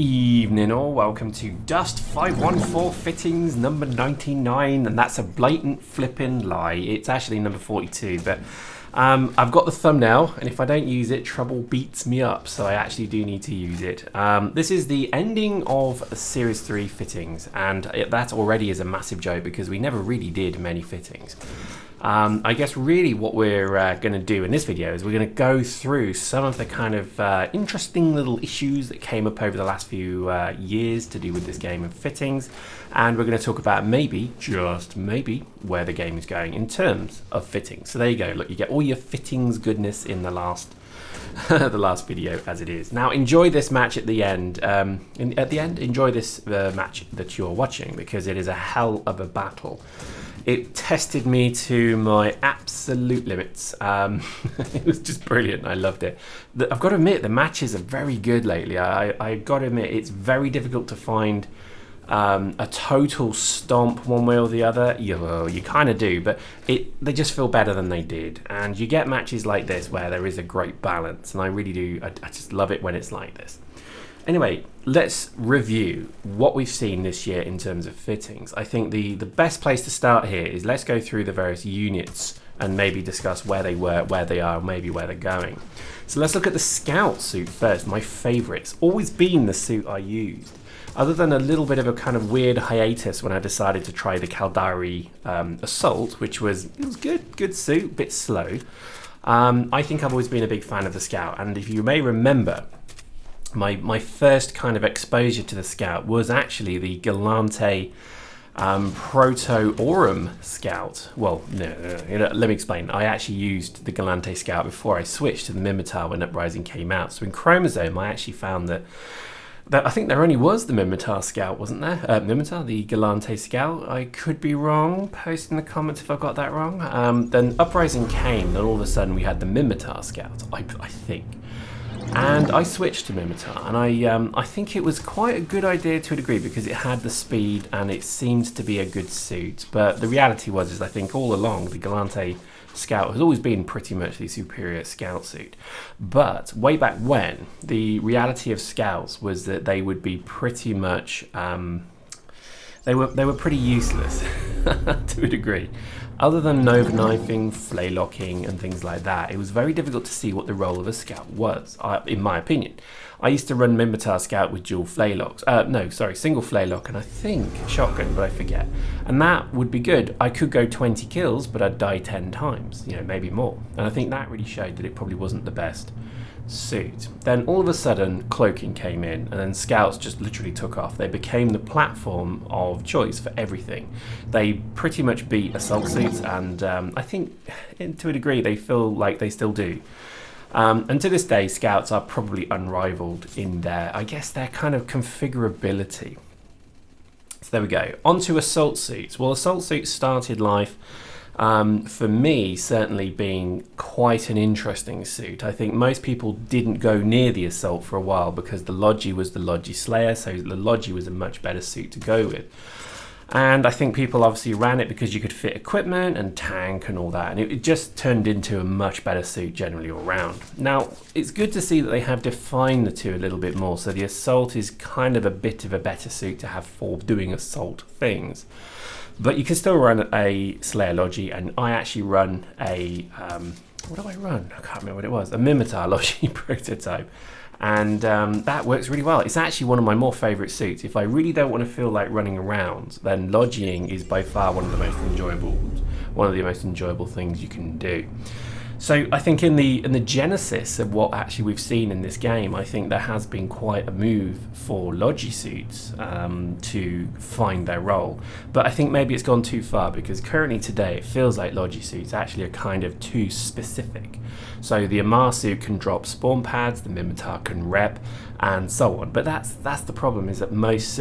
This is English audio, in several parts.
Evening all, welcome to Dust 514 Fittings number 99, and that's a blatant flipping lie. It's actually number 42, but I've got the thumbnail, and if I don't use it, trouble beats me up, so I actually do need to use it. This is the ending of Series 3 fittings, and that already is a massive joke because we never really did many fittings. I guess really what we're going to do in this video is we're going to go through some of the kind of interesting little issues that came up over the last few years to do with this game of fittings, and we're going to talk about maybe, just maybe, where the game is going in terms of fittings. So there you go, look, you get all your fittings goodness in the last the last video as it is. Now enjoy this match at the end. At the end, enjoy this match that you're watching because it is a hell of a battle. It tested me to my absolute limits. It was just brilliant. I loved it. I've got to admit, the matches are very good lately. I got to admit, it's very difficult to find a total stomp one way or the other. You kind of do, but they just feel better than they did. And you get matches like this where there is a great balance, and I really do. I just love it when it's like this. Anyway, let's review what we've seen this year in terms of fittings. I think the best place to start here is let's go through the various units and maybe discuss where they were, where they are, maybe where they're going. So let's look at the scout suit first, my favourite. It's always been the suit I used. Other than a little bit of a kind of weird hiatus when I decided to try the Caldari Assault, which was good suit, bit slow. I think I've always been a big fan of the scout, and if you may remember, my first kind of exposure to the scout was actually the Galante Proto Aurum Scout. Well, no, let me explain. I actually used the Galante Scout before I switched to the Mimitar when Uprising came out. So in Chromosome, I actually found that I think there only was the Mimitar Scout, wasn't there? Mimitar, the Galante Scout. I could be wrong. Post in the comments if I got that wrong. Then Uprising came, and all of a sudden we had the Mimitar Scout, I think. And I switched to Mimitar, and I think it was quite a good idea to a degree because it had the speed and it seemed to be a good suit. But the reality was, I think all along the Galante Scout has always been pretty much the superior scout suit. But way back when, the reality of scouts was that they would be pretty much they were pretty useless to a degree. Other than nova knifing, flay locking, and things like that, it was very difficult to see what the role of a scout was, in my opinion. I used to run Mimitar Scout with dual flay locks. Single flay lock, and I think shotgun, but I forget. And that would be good. I could go 20 kills, but I'd die 10 times, maybe more. And I think that really showed that it probably wasn't the best suit. Then all of a sudden cloaking came in, and then scouts just literally took off. They became the platform of choice for everything. They pretty much beat assault suits, and I think to a degree they feel like they still do. And to this day, scouts are probably unrivaled in their kind of configurability. So there we go. On to assault suits. Well, assault suits started life for me certainly being quite an interesting suit. I think most people didn't go near the assault for a while because the Logi was the Logi Slayer, so the Logi was a much better suit to go with. And I think people obviously ran it because you could fit equipment and tank and all that, and it just turned into a much better suit generally all round. Now, it's good to see that they have defined the two a little bit more, so the assault is kind of a bit of a better suit to have for doing assault things. But you can still run a Slayer Logi, and I actually run a, what do I run? I can't remember what it was, a Mimitar Logi prototype. And that works really well. It's actually one of my more favourite suits. If I really don't want to feel like running around, then Logiing is by far one of the most enjoyable things you can do. So I think in the genesis of what actually we've seen in this game, I think there has been quite a move for Logi suits to find their role. But I think maybe it's gone too far because currently today it feels like Logi suits actually are kind of too specific. So the Amar suit can drop spawn pads, the Mimitar can rep, and so on. But that's the problem, is that most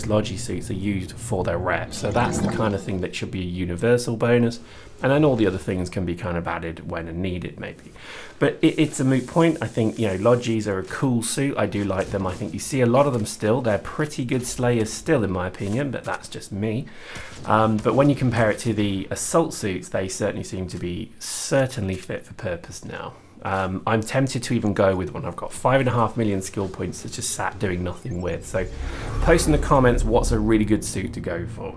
Logi suits are used for their rep. So that's the kind of thing that should be a universal bonus. And then all the other things can be kind of added when needed, maybe. But it's a moot point. I think, Logis are a cool suit. I do like them. I think you see a lot of them still. They're pretty good slayers still, in my opinion, but that's just me. But when you compare it to the assault suits, they certainly seem to be certainly fit for purpose now. I'm tempted to even go with one I've got 5.5 million skill points that's just sat doing nothing with. So post in the comments what's a really good suit to go for.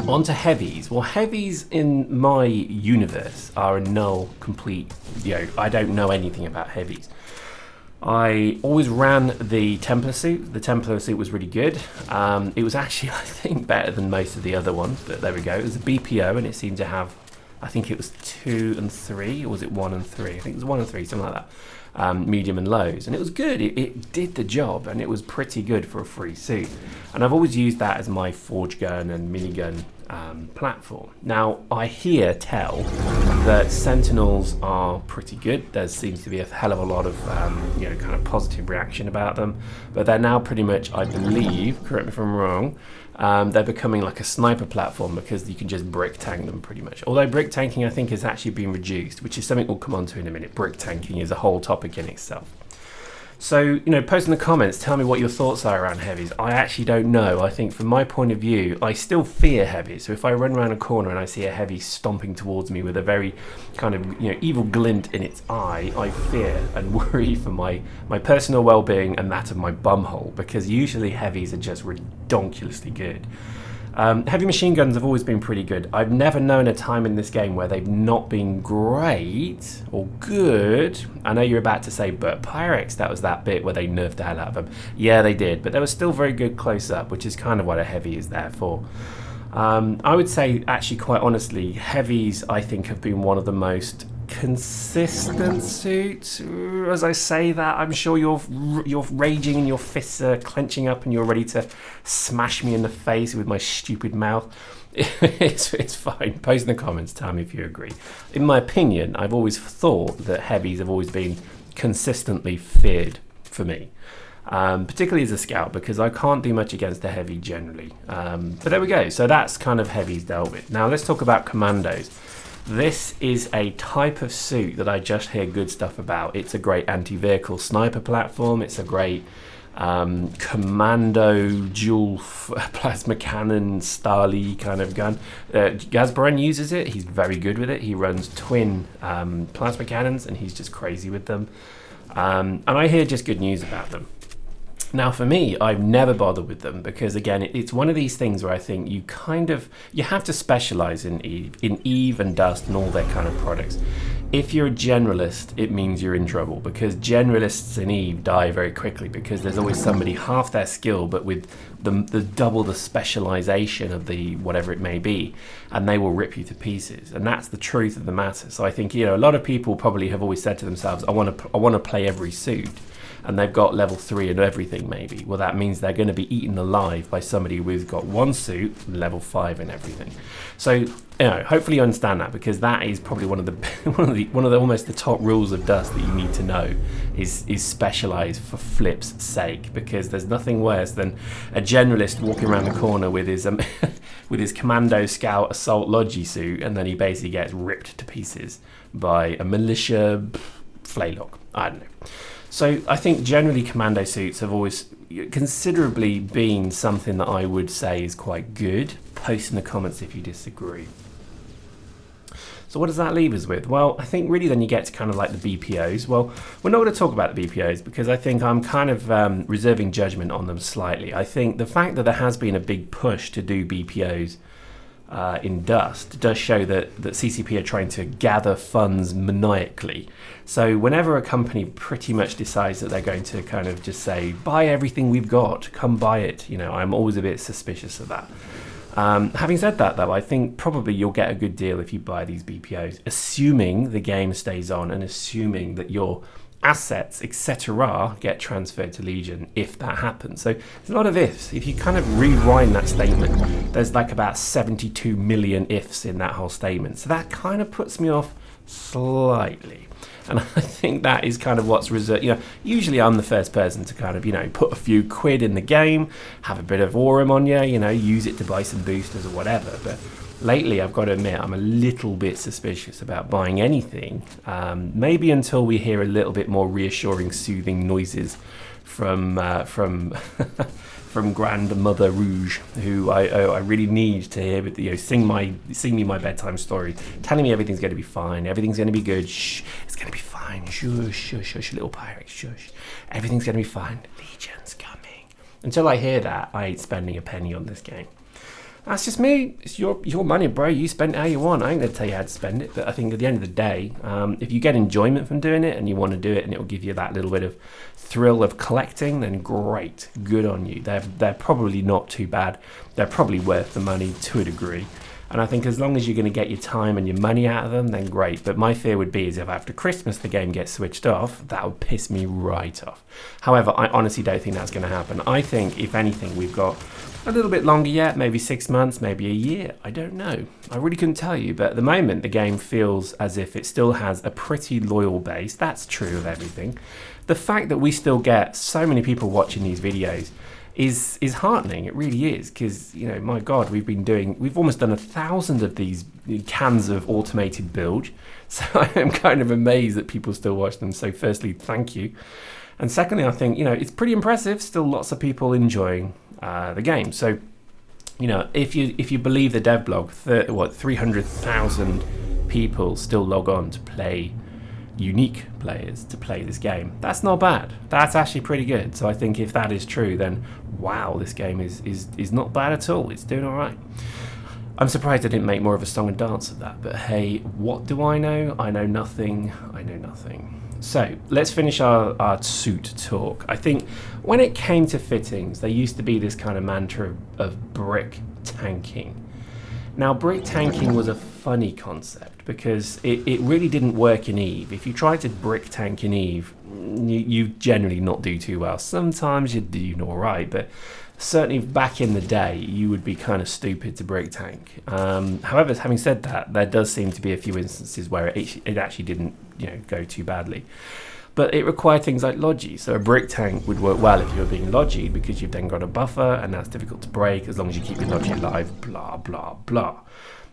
On to heavies. Well, heavies in my universe are a null complete, I don't know anything about heavies. I always ran the Templar suit. The Templar suit was really good. It was actually, I think, better than most of the other ones, but there we go. It was a BPO, and it seemed to have, I think it was 2 and 3, or was it 1 and 3? I think it was 1 and 3, something like that. Medium and lows, and it was good. It did the job, and it was pretty good for a free suit. And I've always used that as my forge gun and minigun platform. Now, I tell that Sentinels are pretty good. There seems to be a hell of a lot of kind of positive reaction about them, but they're now pretty much, I believe, correct me if I'm wrong, they're becoming like a sniper platform because you can just brick tank them pretty much. Although brick tanking, I think, has actually been reduced, which is something we'll come on to in a minute. Brick tanking is a whole topic in itself. So, post in the comments, tell me what your thoughts are around heavies. I actually don't know. I think from my point of view, I still fear heavies. So if I run around a corner and I see a heavy stomping towards me with a very kind of, evil glint in its eye, I fear and worry for my personal well-being and that of my bumhole, because usually heavies are just redonkulously good. Heavy machine guns have always been pretty good. I've never known a time in this game where they've not been great or good. I know you're about to say, but Pyrex, that was that bit where they nerfed the hell out of them. Yeah, they did, but they were still very good close up, which is kind of what a heavy is there for. I would say, actually, quite honestly, heavies, I think, have been one of the most consistent suits. As I say that, I'm sure you're raging and your fists are clenching up and you're ready to smash me in the face with my stupid mouth. It's fine. Post in the comments, tell me if you agree. In my opinion, I've always thought that heavies have always been consistently feared for me. Particularly as a scout, because I can't do much against the heavy generally. But there we go. So that's kind of heavies dealt with. Now let's talk about commandos. This is a type of suit that I just hear good stuff about. It's a great anti-vehicle sniper platform. It's a great commando dual plasma cannon style-y kind of gun. Gazbaran uses it. He's very good with it. He runs twin plasma cannons and he's just crazy with them. And I hear just good news about them. Now, for me, I've never bothered with them because, again, it's one of these things where I think you have to specialize in Eve and Dust and all their kind of products. If you're a generalist, it means you're in trouble because generalists in Eve die very quickly because there's always somebody half their skill but with the double the specialization of the whatever it may be, and they will rip you to pieces. And that's the truth of the matter. So I think a lot of people probably have always said to themselves, I want to play every suit. And they've got level 3 and everything maybe. Well, that means they're going to be eaten alive by somebody who's got one suit, level 5 and everything. So, hopefully you understand that because that is probably one of the almost the top rules of Dust that you need to know is specialize for flip's sake, because there's nothing worse than a generalist walking around the corner with his with his commando scout assault logi suit, and then he basically gets ripped to pieces by a militia flaylock. I don't know. So I think generally commando suits have always considerably been something that I would say is quite good. Post in the comments if you disagree. So what does that leave us with? Well, I think really then you get to kind of like the BPOs. Well, we're not going to talk about the BPOs because I think I'm kind of reserving judgment on them slightly. I think the fact that there has been a big push to do BPOs in Dust does show that CCP are trying to gather funds maniacally. So whenever a company pretty much decides that they're going to kind of just say, buy everything we've got, come buy it, I'm always a bit suspicious of that. Having said that, though, I think probably you'll get a good deal if you buy these BPOs, assuming the game stays on and assuming that your assets, etc., get transferred to Legion if that happens. So there's a lot of ifs. If you kind of rewind that statement, there's like about 72 million ifs in that whole statement. So that kind of puts me off slightly. And I think that is kind of what's reserved. Usually I'm the first person to kind of, put a few quid in the game, have a bit of Aurum on you, use it to buy some boosters or whatever. But lately, I've got to admit, I'm a little bit suspicious about buying anything. Maybe until we hear a little bit more reassuring, soothing noises from from Grandmother Rouge, who I really need to hear, sing me my bedtime story, telling me everything's going to be fine, everything's going to be good, shh, it's going to be fine, shush, shush, shush, little pirate, shush, everything's going to be fine, Legion's coming. Until I hear that, I ain't spending a penny on this game. That's just me. It's your money, bro. You spend it how you want. I ain't going to tell you how to spend it. But I think at the end of the day, if you get enjoyment from doing it and you want to do it and it will give you that little bit of thrill of collecting, then great. Good on you. They're probably not too bad. They're probably worth the money to a degree. And I think as long as you're going to get your time and your money out of them, then great. But my fear would be is if after Christmas the game gets switched off, that would piss me right off. However, I honestly don't think that's going to happen. I think, if anything, we've got a little bit longer yet, maybe 6 months, maybe a year. I don't know. I really couldn't tell you. But at the moment, the game feels as if it still has a pretty loyal base. That's true of everything. The fact that we still get so many people watching these videos is heartening. It really is, because my God, we've almost done 1,000 of these cans of automated bilge. So I am kind of amazed that people still watch them. So firstly, thank you, and secondly, I think it's pretty impressive. Still, lots of people enjoying the game. So if you believe the dev blog, 300,000 people still log on to play. Unique players to play this game. That's not bad. That's actually pretty good. So I think if that is true, then wow, this game is not bad at all. It's doing all right. I'm surprised I didn't make more of a song and dance of that, but hey, what do I know? I know nothing. I know nothing. So let's finish our suit talk. I think when it came to fittings, there used to be this kind of mantra of brick tanking. Now, brick tanking was a funny concept because it really didn't work in EVE. If you tried to brick tank in EVE, you generally not do too well. Sometimes you do all right, but certainly back in the day, you would be kind of stupid to brick tank. However, having said that, there does seem to be a few instances where it actually didn't go too badly. But it required things like logi. So a brick tank would work well if you were being logied, because you've then got a buffer and that's difficult to break as long as you keep your logi alive, blah, blah, blah.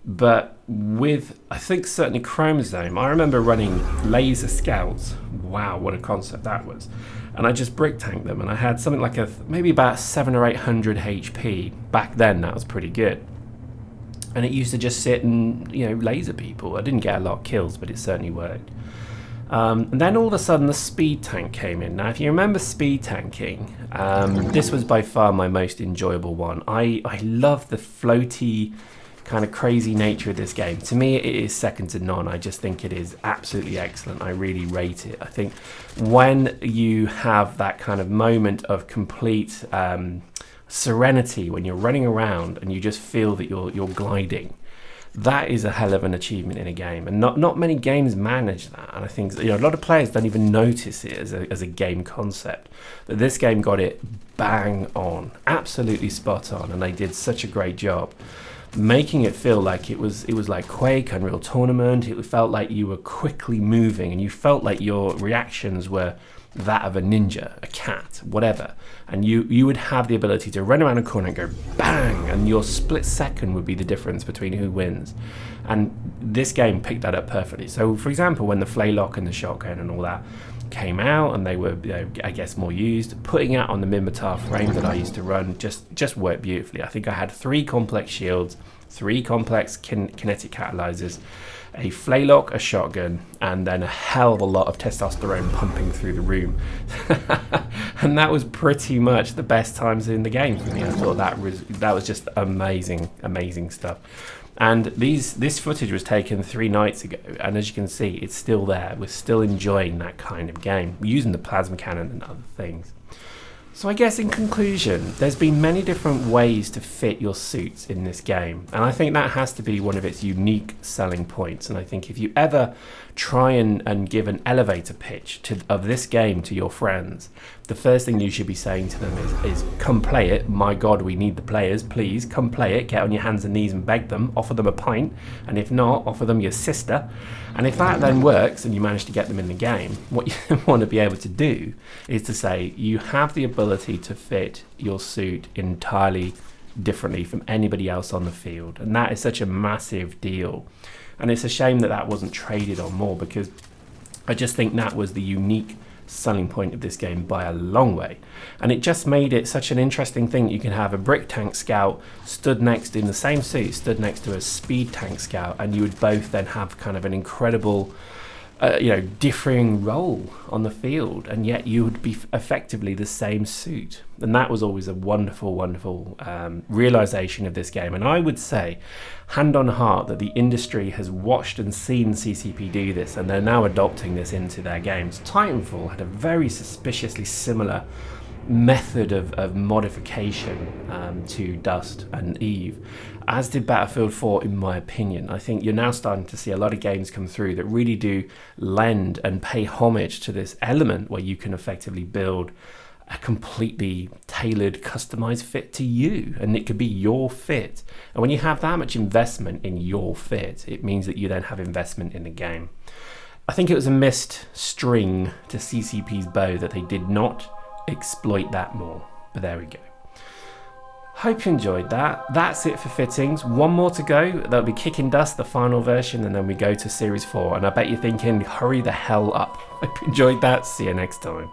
But with, I think, certainly Chromosome, I remember running laser scouts. Wow, what a concept that was. And I just brick tanked them, and I had something like maybe about 700 or 800 HP. Back then, that was pretty good. And it used to just sit and, laser people. I didn't get a lot of kills, but it certainly worked. And then all of a sudden the speed tank came in. Now, if you remember speed tanking, this was by far my most enjoyable one. I love the floaty kind of crazy nature of this game. To me, it is second to none. I just think it is absolutely excellent. I really rate it. I think when you have that kind of moment of complete serenity, when you're running around and you just feel that you're gliding, that is a hell of an achievement in a game, and not many games manage that. And I think a lot of players don't even notice it as a game concept. But this game got it bang on, absolutely spot on, and they did such a great job making it feel like it was like Quake, Unreal Tournament. It felt like you were quickly moving, and you felt like your reactions were that of a ninja, a cat, whatever, and you would have the ability to run around a corner and go bang, and your split second would be the difference between who wins. And this game picked that up perfectly. So for example, when the Flaylock and the shotgun and all that came out and they were I guess more used, putting out on the Minmatar frame that I used to run just worked beautifully. I think I had 3 complex shields, 3 complex kinetic catalyzers, a Flaylock, a shotgun, and then a hell of a lot of testosterone pumping through the room. And that was pretty much the best times in the game for me. I thought that was just amazing stuff. And this footage was taken 3 nights ago, and as you can see, it's still there. We're still enjoying that kind of game, using the plasma cannon and other things. So I guess in conclusion, there's been many different ways to fit your suits in this game, and I think that has to be one of its unique selling points. And I think if you ever try and give an elevator pitch of this game to your friends, the first thing you should be saying to them is come play it. My God, we need the players. Please come play it. Get on your hands and knees and beg them. Offer them a pint, and if not, offer them your sister. And if that then works and you manage to get them in the game, what you want to be able to do is to say you have the ability to fit your suit entirely differently from anybody else on the field. And that is such a massive deal. And it's a shame that wasn't traded on more, because I just think that was the unique selling point of this game by a long way. And it just made it such an interesting thing. You can have a brick tank scout stood next in the same suit, stood next to a speed tank scout, and you would both then have kind of an incredible differing role on the field, and yet you would be effectively the same suit. And that was always a wonderful, wonderful realization of this game. And I would say, hand on heart, that the industry has watched and seen CCP do this, and they're now adopting this into their games. Titanfall had a very suspiciously similar method of modification to Dust and Eve, as did Battlefield 4, in my opinion. I think you're now starting to see a lot of games come through that really do lend and pay homage to this element where you can effectively build a completely tailored, customized fit to you, and it could be your fit. And when you have that much investment in your fit, it means that you then have investment in the game. I think it was a missed string to CCP's bow that they did not exploit that more, but there we go. Hope you enjoyed that. That's it for fittings. One more to go. That'll be Kicking Dust, the final version, and then we go to Series 4. And I bet you're thinking, hurry the hell up. Hope you enjoyed that. See you next time.